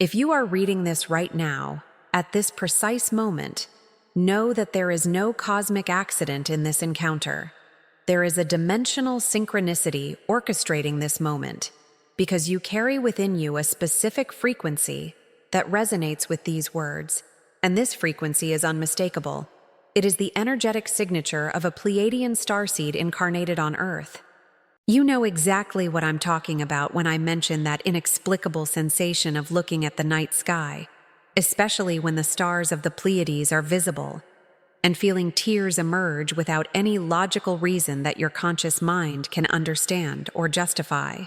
If you are reading this right now, at this precise moment, know that there is no cosmic accident in this encounter. There is a dimensional synchronicity orchestrating this moment, because you carry within you a specific frequency that resonates with these words, and this frequency is unmistakable. It is the energetic signature of a Pleiadian starseed incarnated on Earth. You know exactly what I'm talking about when I mention that inexplicable sensation of looking at the night sky, especially when the stars of the Pleiades are visible, and feeling tears emerge without any logical reason that your conscious mind can understand or justify.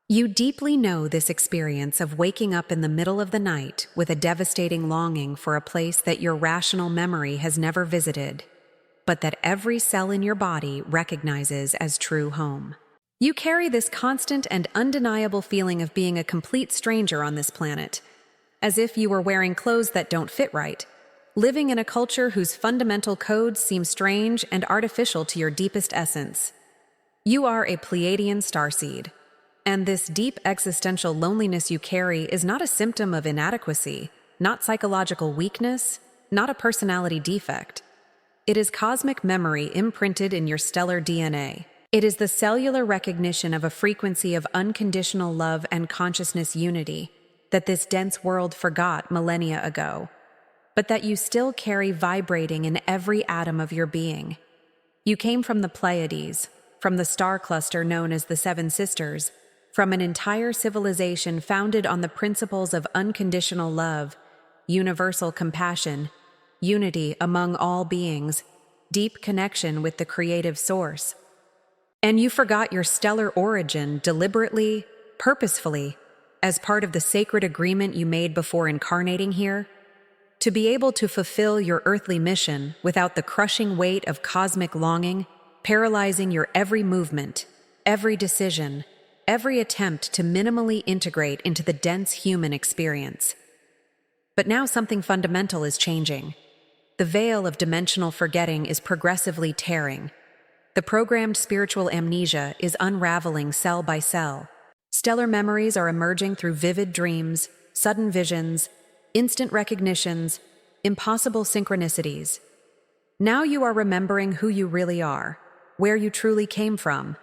You deeply know this experience of waking up in the middle of the night with a devastating longing for a place that your rational memory has never visited, but that every cell in your body recognizes as true home. You carry this constant and undeniable feeling of being a complete stranger on this planet, as if you were wearing clothes that don't fit right, living in a culture whose fundamental codes seem strange and artificial to your deepest essence. You are a Pleiadian starseed, and this deep existential loneliness you carry is not a symptom of inadequacy, not psychological weakness, not a personality defect. It is cosmic memory imprinted in your stellar DNA. It is the cellular recognition of a frequency of unconditional love and consciousness unity that this dense world forgot millennia ago, but that you still carry vibrating in every atom of your being. You came from the Pleiades, from the star cluster known as the Seven Sisters, from an entire civilization founded on the principles of unconditional love, universal compassion, unity among all beings, deep connection with the creative source. And you forgot your stellar origin deliberately, purposefully, as part of the sacred agreement you made before incarnating here, to be able to fulfill your earthly mission without the crushing weight of cosmic longing, paralyzing your every movement, every decision, every attempt to minimally integrate into the dense human experience. But now something fundamental is changing. The veil of dimensional forgetting is progressively tearing. The programmed spiritual amnesia is unraveling cell by cell. Stellar memories are emerging through vivid dreams, sudden visions, instant recognitions, impossible synchronicities. Now you are remembering who you really are, where you truly came from,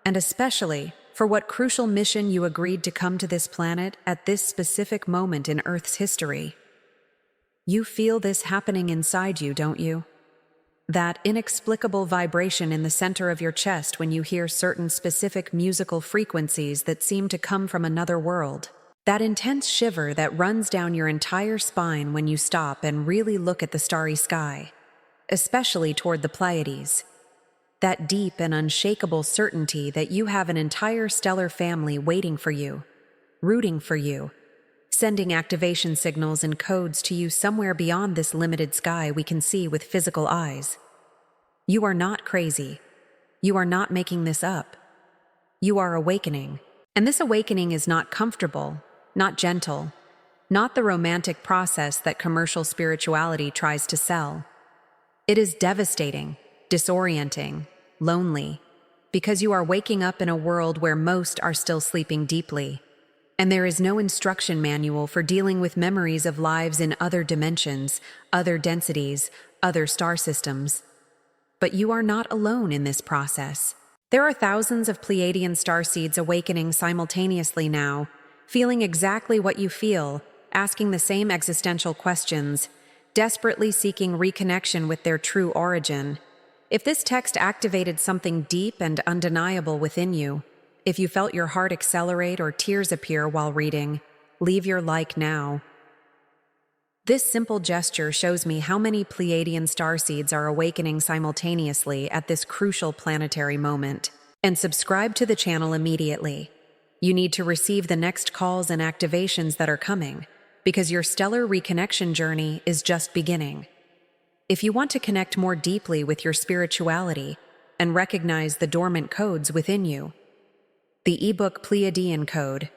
and especially for what crucial mission you agreed to come to this planet at this specific moment in Earth's history. You feel this happening inside you, don't you? That inexplicable vibration in the center of your chest when you hear certain specific musical frequencies that seem to come from another world. That intense shiver that runs down your entire spine when you stop and really look at the starry sky, especially toward the Pleiades. That deep and unshakable certainty that you have an entire stellar family waiting for you, rooting for you, sending activation signals and codes to you somewhere beyond this limited sky we can see with physical eyes. You are not crazy. You are not making this up. You are awakening. And this awakening is not comfortable, not gentle, not the romantic process that commercial spirituality tries to sell. It is devastating, disorienting, lonely, because you are waking up in a world where most are still sleeping deeply. And there is no instruction manual for dealing with memories of lives in other dimensions, other densities, other star systems. But you are not alone in this process. There are thousands of Pleiadian starseeds awakening simultaneously now, feeling exactly what you feel, asking the same existential questions, desperately seeking reconnection with their true origin. If this text activated something deep and undeniable within you, if you felt your heart accelerate or tears appear while reading, leave your like now. This simple gesture shows me how many Pleiadian starseeds are awakening simultaneously at this crucial planetary moment. And subscribe to the channel immediately. You need to receive the next calls and activations that are coming, because your stellar reconnection journey is just beginning. If you want to connect more deeply with your spirituality and recognize the dormant codes within you, the ebook Pleiadian Code,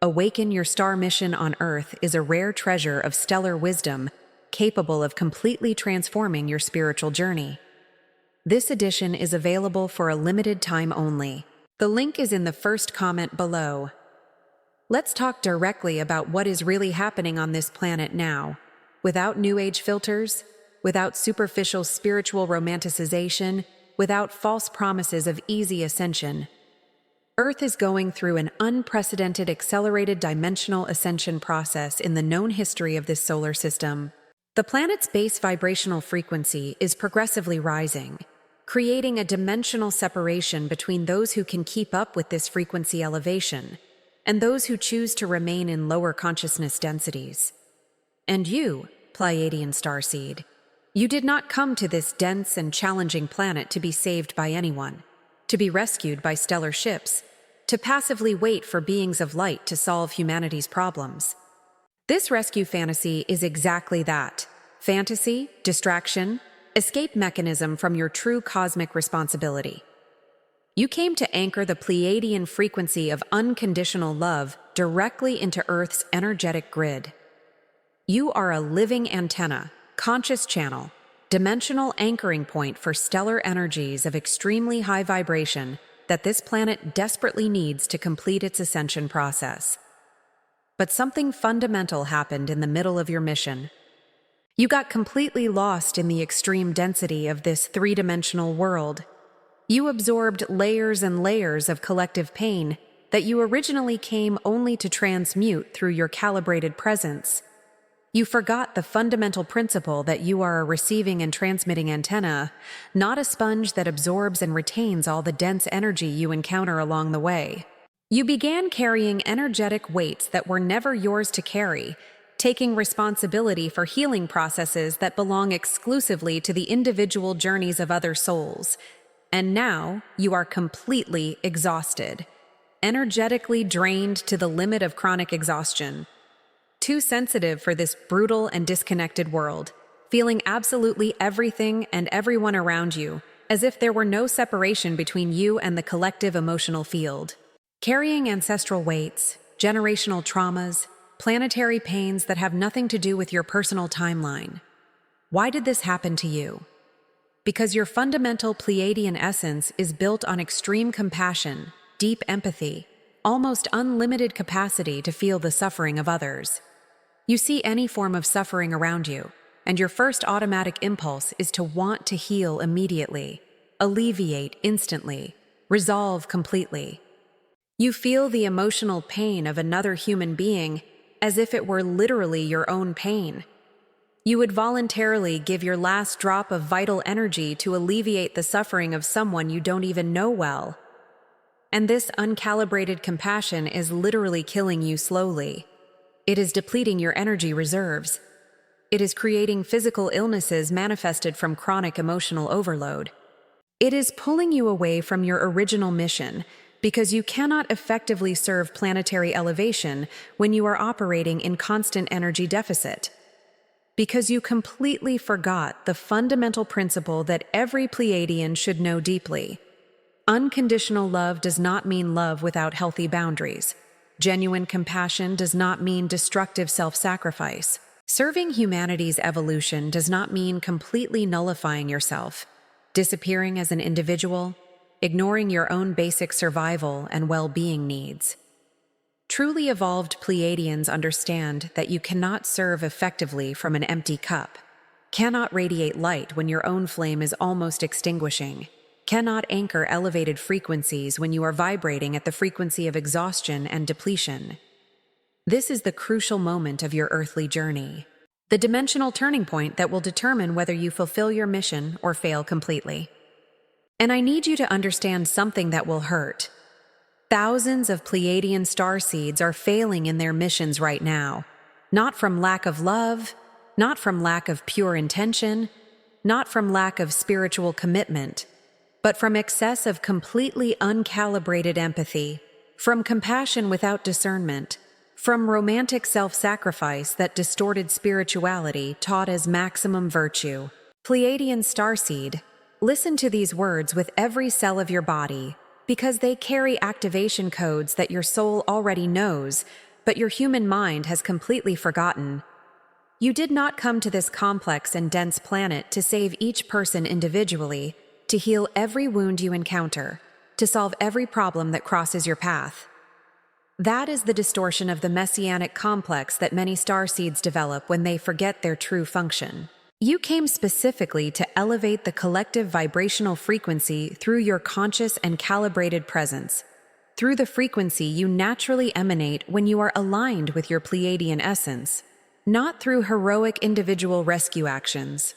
Awaken Your Star Mission on Earth, is a rare treasure of stellar wisdom capable of completely transforming your spiritual journey. This edition is available for a limited time only. The link is in the first comment below. Let's talk directly about what is really happening on this planet now, without New Age filters, without superficial spiritual romanticization, without false promises of easy ascension. Earth is going through an unprecedented accelerated dimensional ascension process in the known history of this solar system. The planet's base vibrational frequency is progressively rising, creating a dimensional separation between those who can keep up with this frequency elevation and those who choose to remain in lower consciousness densities. And you, Pleiadian Starseed, you did not come to this dense and challenging planet to be saved by anyone, to be rescued by stellar ships, to passively wait for beings of light to solve humanity's problems. This rescue fantasy is exactly that: fantasy, distraction, escape mechanism from your true cosmic responsibility. You came to anchor the Pleiadian frequency of unconditional love directly into Earth's energetic grid. You are a living antenna, conscious channel, dimensional anchoring point for stellar energies of extremely high vibration that this planet desperately needs to complete its ascension process. But something fundamental happened in the middle of your mission. You got completely lost in the extreme density of this three-dimensional world. You absorbed layers and layers of collective pain that you originally came only to transmute through your calibrated presence. You forgot the fundamental principle that you are a receiving and transmitting antenna, not a sponge that absorbs and retains all the dense energy you encounter along the way. You began carrying energetic weights that were never yours to carry, taking responsibility for healing processes that belong exclusively to the individual journeys of other souls. And now you are completely exhausted, energetically drained to the limit of chronic exhaustion. Too sensitive for this brutal and disconnected world, feeling absolutely everything and everyone around you, as if there were no separation between you and the collective emotional field. Carrying ancestral weights, generational traumas, planetary pains that have nothing to do with your personal timeline. Why did this happen to you? Because your fundamental Pleiadian essence is built on extreme compassion, deep empathy, almost unlimited capacity to feel the suffering of others. You see any form of suffering around you, and your first automatic impulse is to want to heal immediately, alleviate instantly, resolve completely. You feel the emotional pain of another human being as if it were literally your own pain. You would voluntarily give your last drop of vital energy to alleviate the suffering of someone you don't even know well. And this uncalibrated compassion is literally killing you slowly. It is depleting your energy reserves. It is creating physical illnesses manifested from chronic emotional overload. It is pulling you away from your original mission because you cannot effectively serve planetary elevation when you are operating in constant energy deficit. Because you completely forgot the fundamental principle that every Pleiadian should know deeply. Unconditional love does not mean love without healthy boundaries. Genuine compassion does not mean destructive self-sacrifice. Serving humanity's evolution does not mean completely nullifying yourself, disappearing as an individual, ignoring your own basic survival and well-being needs. Truly evolved Pleiadians understand that you cannot serve effectively from an empty cup, cannot radiate light when your own flame is almost extinguishing, cannot anchor elevated frequencies when you are vibrating at the frequency of exhaustion and depletion. This is the crucial moment of your earthly journey, the dimensional turning point that will determine whether you fulfill your mission or fail completely. And I need you to understand something that will hurt. Thousands of Pleiadian starseeds are failing in their missions right now, not from lack of love, not from lack of pure intention, not from lack of spiritual commitment, but from excess of completely uncalibrated empathy, from compassion without discernment, from romantic self-sacrifice that distorted spirituality taught as maximum virtue. Pleiadian starseed, listen to these words with every cell of your body, because they carry activation codes that your soul already knows, but your human mind has completely forgotten. You did not come to this complex and dense planet to save each person individually, to heal every wound you encounter, to solve every problem that crosses your path. That is the distortion of the messianic complex that many starseeds develop when they forget their true function. You came specifically to elevate the collective vibrational frequency through your conscious and calibrated presence. Through the frequency you naturally emanate when you are aligned with your Pleiadian essence, not through heroic individual rescue actions.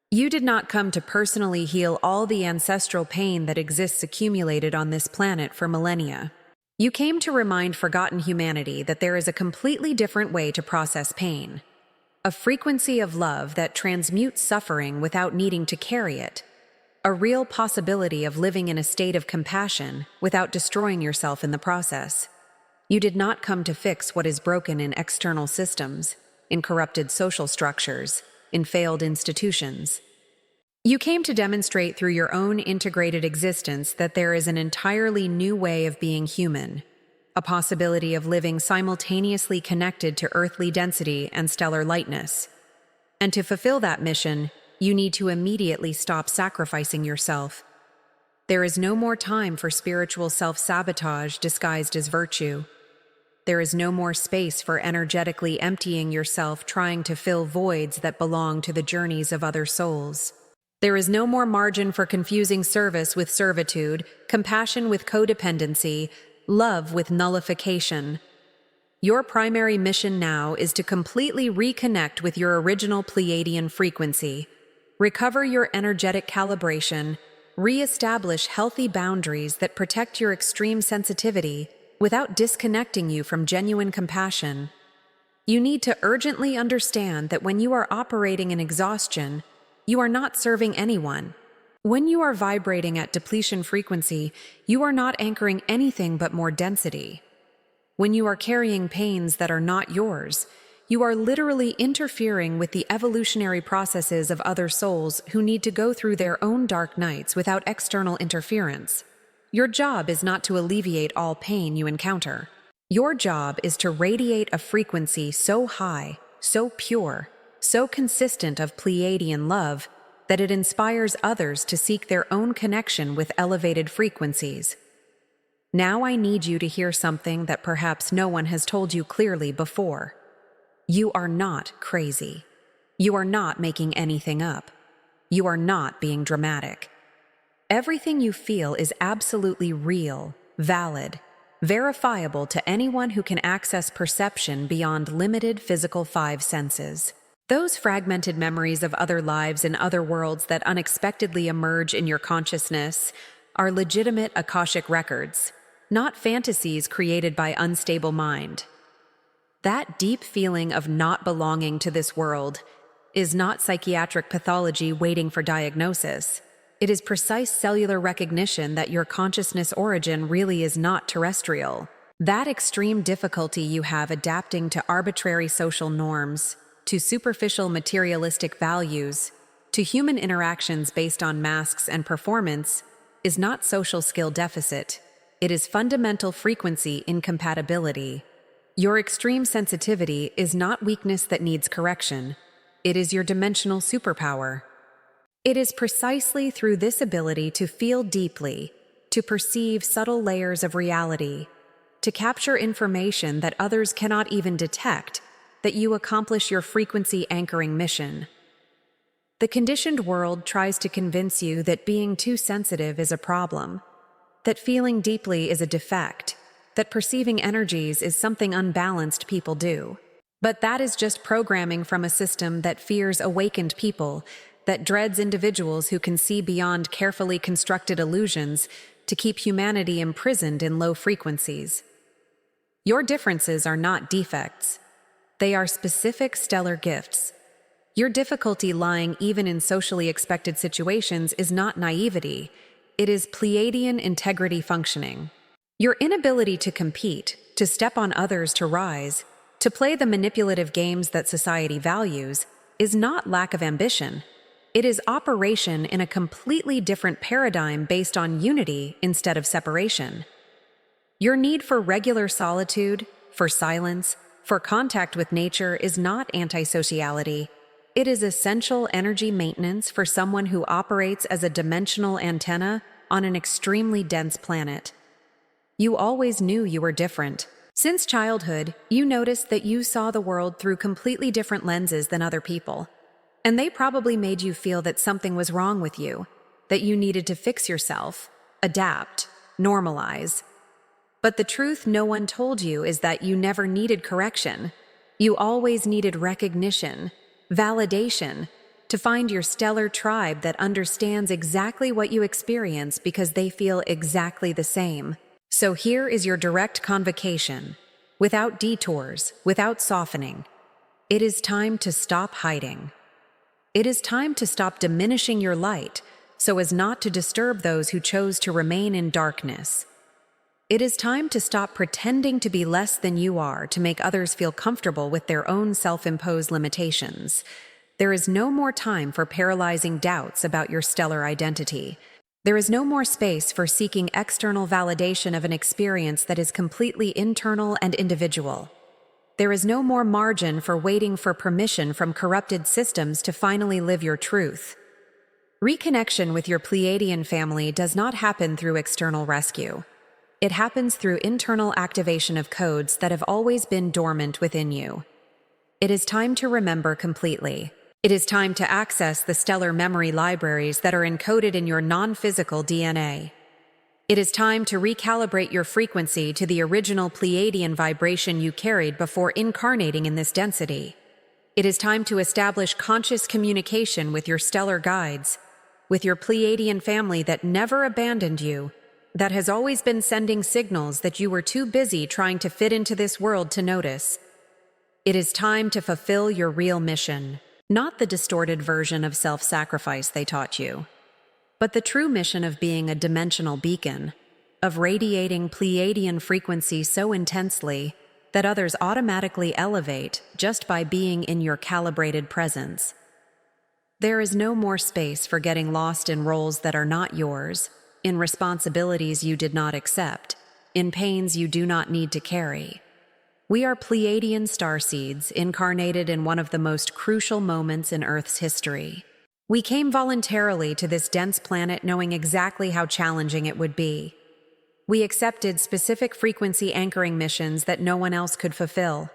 You did not come to personally heal all the ancestral pain that exists accumulated on this planet for millennia. You came to remind forgotten humanity that there is a completely different way to process pain. A frequency of love that transmutes suffering without needing to carry it. A real possibility of living in a state of compassion without destroying yourself in the process. You did not come to fix what is broken in external systems, in corrupted social structures, in failed institutions. You came to demonstrate through your own integrated existence that there is an entirely new way of being human, a possibility of living simultaneously connected to earthly density and stellar lightness. And to fulfill that mission, you need to immediately stop sacrificing yourself. There is no more time for spiritual self-sabotage disguised as virtue. There is no more space for energetically emptying yourself trying to fill voids that belong to the journeys of other souls. There is no more margin for confusing service with servitude, compassion with codependency, love with nullification. Your primary mission now is to completely reconnect with your original Pleiadian frequency, recover your energetic calibration, re-establish healthy boundaries that protect your extreme sensitivity without disconnecting you from genuine compassion. You need to urgently understand that when you are operating in exhaustion, you are not serving anyone. When you are vibrating at depletion frequency, you are not anchoring anything but more density. When you are carrying pains that are not yours, you are literally interfering with the evolutionary processes of other souls who need to go through their own dark nights without external interference. Your job is not to alleviate all pain you encounter. Your job is to radiate a frequency so high, so pure, so consistent of Pleiadian love that it inspires others to seek their own connection with elevated frequencies. Now I need you to hear something that perhaps no one has told you clearly before. You are not crazy. You are not making anything up. You are not being dramatic. Everything you feel is absolutely real, valid, verifiable to anyone who can access perception beyond limited physical five senses. Those fragmented memories of other lives in other worlds that unexpectedly emerge in your consciousness are legitimate Akashic records, not fantasies created by unstable mind. That deep feeling of not belonging to this world is not psychiatric pathology waiting for diagnosis. It is precise cellular recognition that your consciousness origin really is not terrestrial. That extreme difficulty you have adapting to arbitrary social norms, to superficial materialistic values, to human interactions based on masks and performance, is not social skill deficit. It is fundamental frequency incompatibility. Your extreme sensitivity is not weakness that needs correction. It is your dimensional superpower. It is precisely through this ability to feel deeply, to perceive subtle layers of reality, to capture information that others cannot even detect, that you accomplish your frequency anchoring mission. The conditioned world tries to convince you that being too sensitive is a problem, that feeling deeply is a defect, that perceiving energies is something unbalanced people do. But that is just programming from a system that fears awakened people, that dreads individuals who can see beyond carefully constructed illusions to keep humanity imprisoned in low frequencies. Your differences are not defects. They are specific stellar gifts. Your difficulty lying even in socially expected situations is not naivety. It is Pleiadian integrity functioning. Your inability to compete, to step on others to rise, to play the manipulative games that society values, is not lack of ambition. It is operation in a completely different paradigm based on unity instead of separation. Your need for regular solitude, for silence, for contact with nature is not antisociality. It is essential energy maintenance for someone who operates as a dimensional antenna on an extremely dense planet. You always knew you were different. Since childhood, you noticed that you saw the world through completely different lenses than other people. And they probably made you feel that something was wrong with you, that you needed to fix yourself, adapt, normalize. But the truth no one told you is that you never needed correction. You always needed recognition, validation, to find your stellar tribe that understands exactly what you experience because they feel exactly the same. So here is your direct convocation, without detours, without softening. It is time to stop hiding. It is time to stop diminishing your light so as not to disturb those who chose to remain in darkness. It is time to stop pretending to be less than you are to make others feel comfortable with their own self-imposed limitations. There is no more time for paralyzing doubts about your stellar identity. There is no more space for seeking external validation of an experience that is completely internal and individual. There is no more margin for waiting for permission from corrupted systems to finally live your truth. Reconnection with your Pleiadian family does not happen through external rescue. It happens through internal activation of codes that have always been dormant within you. It is time to remember completely. It is time to access the stellar memory libraries that are encoded in your non-physical DNA. It is time to recalibrate your frequency to the original Pleiadian vibration you carried before incarnating in this density. It is time to establish conscious communication with your stellar guides, with your Pleiadian family that never abandoned you, that has always been sending signals that you were too busy trying to fit into this world to notice. It is time to fulfill your real mission. Not the distorted version of self-sacrifice they taught you, but the true mission of being a dimensional beacon, of radiating Pleiadian frequency so intensely that others automatically elevate just by being in your calibrated presence. There is no more space for getting lost in roles that are not yours, in responsibilities you did not accept, in pains you do not need to carry. We are Pleiadian Starseeds, incarnated in one of the most crucial moments in Earth's history. We came voluntarily to this dense planet knowing exactly how challenging it would be. We accepted specific frequency anchoring missions that no one else could fulfill.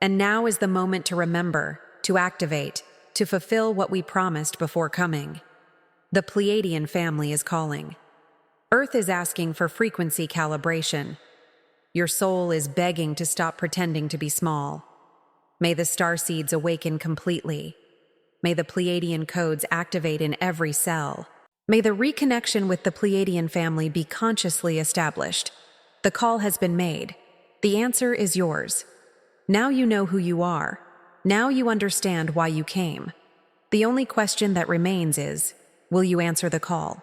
And now is the moment to remember, to activate, to fulfill what we promised before coming. The Pleiadian family is calling. Earth is asking for frequency calibration. Your soul is begging to stop pretending to be small. May the starseeds awaken completely. May the Pleiadian codes activate in every cell. May the reconnection with the Pleiadian family be consciously established. The call has been made. The answer is yours. Now you know who you are. Now you understand why you came. The only question that remains is, will you answer the call?